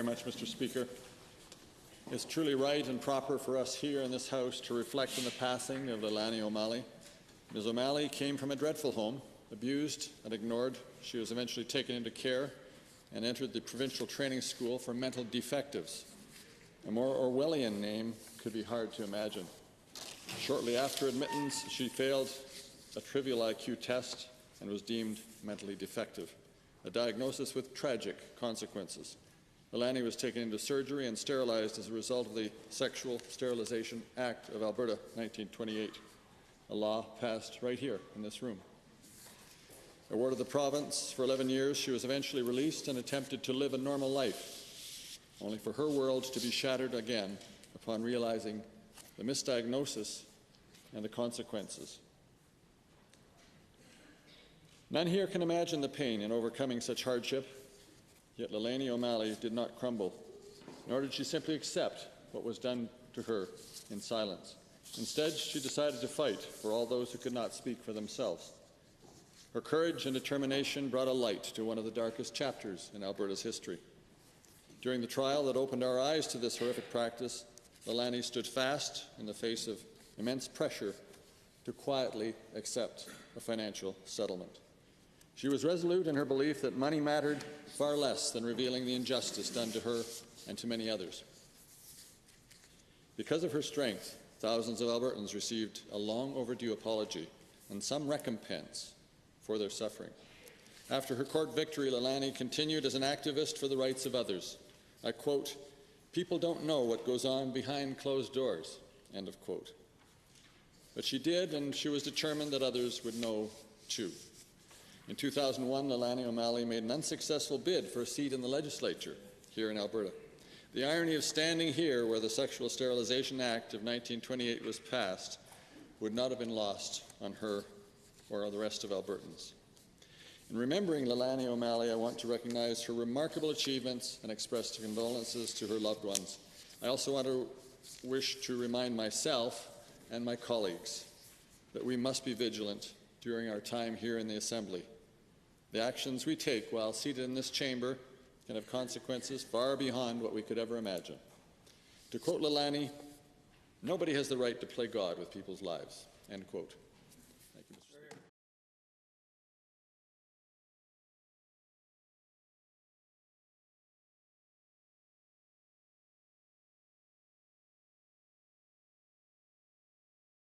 very much, Mr. Speaker. It's truly right and proper for us here in this House to reflect on the passing of Leilani O'Malley. Ms. O'Malley came from a dreadful home, abused and ignored. She was eventually taken into care and entered the provincial training school for mental defectives. A more Orwellian name could be hard to imagine. Shortly after admittance, she failed a trivial IQ test and was deemed mentally defective, a diagnosis with tragic consequences. Leilani was taken into surgery and sterilized as a result of the Sexual Sterilization Act of Alberta, 1928, a law passed right here in this room. A ward of the province for 11 years, she was eventually released and attempted to live a normal life, only for her world to be shattered again upon realizing the misdiagnosis and the consequences. None here can imagine the pain in overcoming such hardship, yet Leilani O'Malley did not crumble, nor did she simply accept what was done to her in silence. Instead, she decided to fight for all those who could not speak for themselves. Her courage and determination brought a light to one of the darkest chapters in Alberta's history. During the trial that opened our eyes to this horrific practice, Leilani stood fast in the face of immense pressure to quietly accept a financial settlement. She was resolute in her belief that money mattered far less than revealing the injustice done to her and to many others. Because of her strength, thousands of Albertans received a long-overdue apology and some recompense for their suffering. After her court victory, Leilani continued as an activist for the rights of others. I quote, "People don't know what goes on behind closed doors," end of quote. But she did, and she was determined that others would know too. In 2001, Leilani O'Malley made an unsuccessful bid for a seat in the legislature here in Alberta. The irony of standing here where the Sexual Sterilization Act of 1928 was passed would not have been lost on her or the rest of Albertans. In remembering Leilani O'Malley, I want to recognize her remarkable achievements and express condolences to her loved ones. I also want to wish to remind myself and my colleagues that we must be vigilant during our time here in the Assembly. The actions we take while seated in this chamber can have consequences far beyond what we could ever imagine. To quote Leilani, "Nobody has the right to play God with people's lives," end quote.